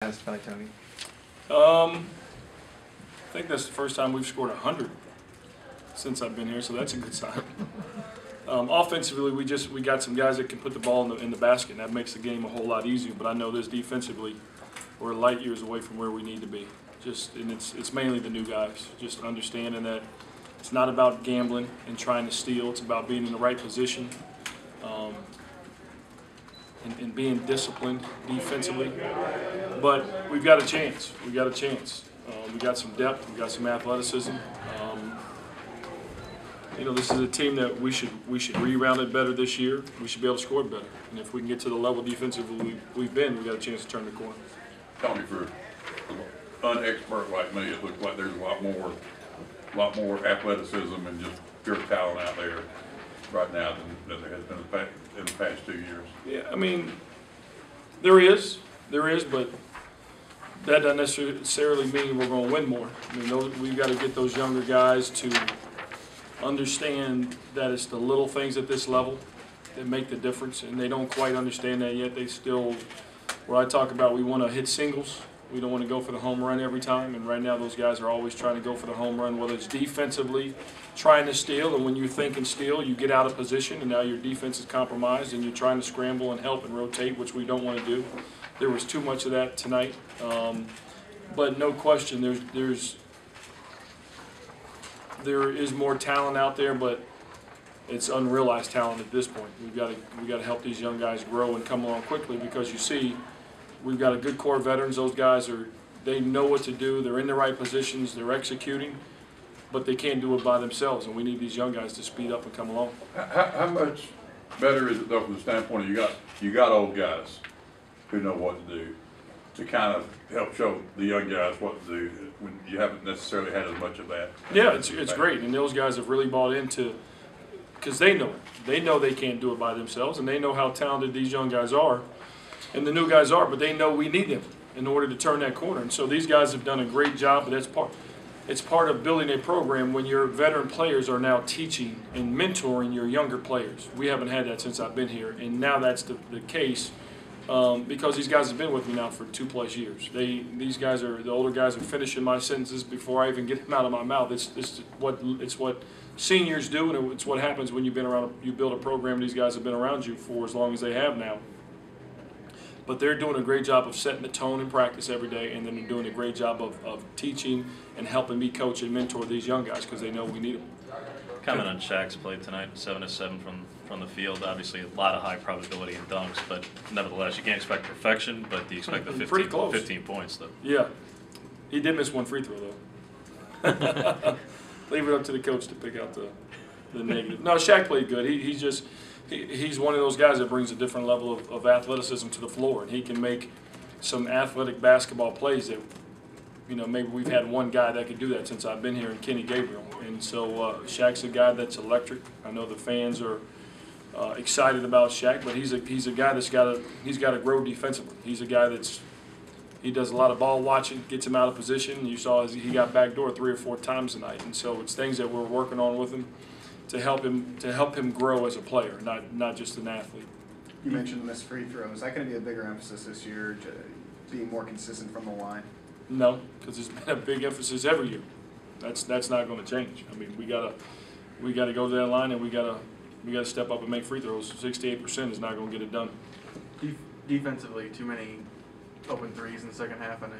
By Tony? I think that's the first time we've scored 100 since I've been here, so that's a good sign. Offensively, we got some guys that can put the ball in the basket, and that makes the game a whole lot easier. But I know this defensively, we're light years away from where we need to be. And it's mainly the new guys, just understanding that it's not about gambling and trying to steal. It's about being in the right position. And being disciplined defensively, but we've got a chance. We got some depth. We got some athleticism. This is a team that we should rebound it better this year. We should be able to score better. And if we can get to the level defensively we've been, we got a chance to turn the corner. Tony, for an unexpert like me, it looks like there's a lot more athleticism and just pure talent out there right now than there has been in the past 2 years. Yeah, I mean, there is, but that doesn't necessarily mean we're going to win more. I mean, we've got to get those younger guys to understand that it's the little things at this level that make the difference, and they don't quite understand that yet. They still, where I talk about we want to hit singles, we don't want to go for the home run every time, and right now those guys are always trying to go for the home run, whether it's defensively trying to steal, and when you're thinking steal, you get out of position, and now your defense is compromised, and you're trying to scramble and help and rotate, which we don't want to do. There was too much of that tonight, but no question, there is more talent out there, but it's unrealized talent at this point. We got to help these young guys grow and come along quickly, because you see, we've got a good core of veterans. Those guys they know what to do. They're in the right positions. They're executing, but they can't do it by themselves, and we need these young guys to speed up and come along. How much better is it though from the standpoint of you got old guys who know what to do to kind of help show the young guys what to do when you haven't necessarily had as much of that? Yeah, it's great, and those guys have really bought into, because they know it. They know they can't do it by themselves, and they know how talented these young guys are, and the new guys are, but they know we need them in order to turn that corner. And so these guys have done a great job, but it's part of building a program when your veteran players are now teaching and mentoring your younger players. We haven't had that since I've been here, and now that's the case because these guys have been with me now for 2+ years. The older guys are finishing my sentences before I even get them out of my mouth. It's what seniors do, and it's what happens when you build a program. These guys have been around you for as long as they have now. But they're doing a great job of setting the tone in practice every day, and then they're doing a great job of teaching and helping me coach and mentor these young guys, because they know we need them. Comment on Shaq's play tonight, 7 of 7 from the field. Obviously, a lot of high probability in dunks, but nevertheless, you can't expect perfection. But do you expect the 15 points though? Yeah, he did miss one free throw though. Leave it up to the coach to pick out the negative. No, Shaq played good. He's one of those guys that brings a different level of athleticism to the floor, and he can make some athletic basketball plays that, maybe we've had one guy that could do that since I've been here, and Kenny Gabriel. And so Shaq's a guy that's electric. I know the fans are excited about Shaq, but he's a guy that's got to grow defensively. He's a guy he does a lot of ball watching, gets him out of position. You saw he got backdoor 3 or 4 times tonight, and so it's things that we're working on with him to help him grow as a player, not just an athlete. You mentioned missed free throws. Is that going to be a bigger emphasis this year, being more consistent from the line? No, because it's been a big emphasis every year. That's not going to change. I mean, we gotta go to that line, and we gotta step up and make free throws. 68% is not going to get it done. Defensively, too many open threes in the second half. I know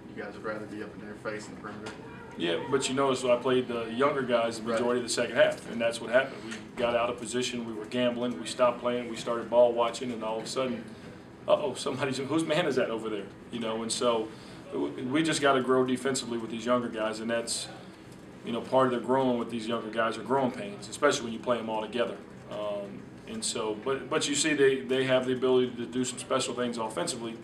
you guys would rather be up in their face in the perimeter. Yeah, but you notice I played the younger guys the majority of the second half, and that's what happened. We got out of position, we were gambling, we stopped playing, we started ball watching, and all of a sudden, whose man is that over there? And so we just got to grow defensively with these younger guys, and that's, part of the growing with these younger guys are growing pains, especially when you play them all together. And so, but you see they have the ability to do some special things offensively.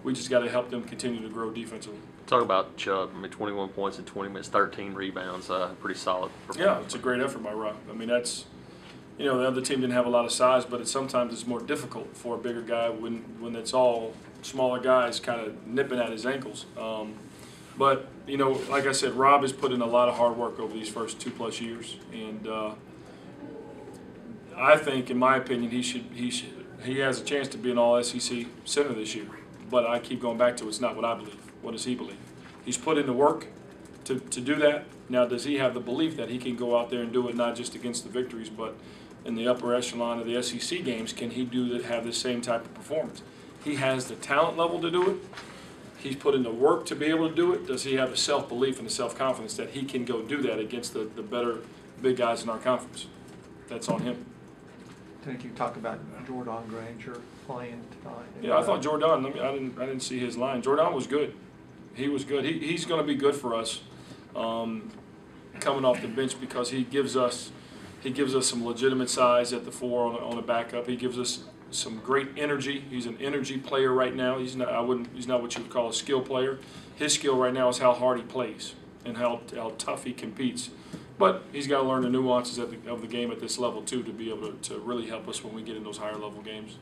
We just got to help them continue to grow defensively. Talk about Chubb. I mean, 21 points in 20 minutes, 13 rebounds. Pretty solid performance. Yeah, it's a great effort by Rob. I mean, that's, the other team didn't have a lot of size, but sometimes it's more difficult for a bigger guy when it's all smaller guys kind of nipping at his ankles. But like I said, Rob has put in a lot of hard work over these first 2+ years, and I think, in my opinion, he has a chance to be an All-SEC center this year. but I keep going back to it's not what I believe. What does he believe? He's put in the work to do that. Now, does he have the belief that he can go out there and do it not just against the victories, but in the upper echelon of the SEC games? Can he have the same type of performance? He has the talent level to do it. He's put in the work to be able to do it. Does he have the self-belief and the self-confidence that he can go do that against the better big guys in our conference? That's on him. Didn't you talk about Jordan Granger playing tonight? Yeah, I thought Jordan. I didn't see his line. Jordan was good. He was good. He's going to be good for us coming off the bench because he gives us some legitimate size at the 4 on a backup. He gives us some great energy. He's an energy player right now. He's not what you would call a skill player. His skill right now is how hard he plays and how tough he competes. But he's got to learn the nuances of the game at this level too to be able to really help us when we get in those higher level games.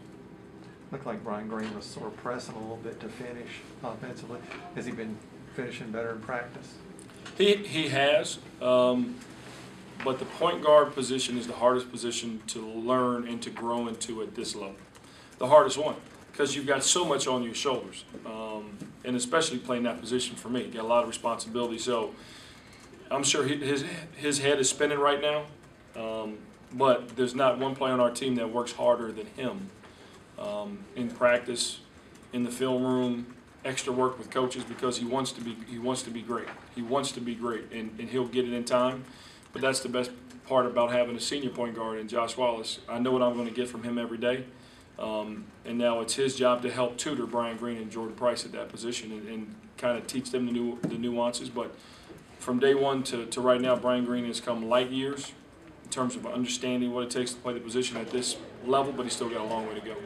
Looked like Brian Green was sort of pressing a little bit to finish offensively. Has he been finishing better in practice? He has, but the point guard position is the hardest position to learn and to grow into at this level. The hardest one, because you've got so much on your shoulders, and especially playing that position for me, you got a lot of responsibility. So I'm sure his head is spinning right now, but there's not one player on our team that works harder than him in practice, in the film room, extra work with coaches because he wants to be great. He wants to be great, and he'll get it in time. But that's the best part about having a senior point guard in Josh Wallace. I know what I'm going to get from him every day, and now it's his job to help tutor Brian Green and Jordan Price at that position and kind of teach them the nuances. But from day one to right now, Brian Green has come light years in terms of understanding what it takes to play the position at this level, but he's still got a long way to go.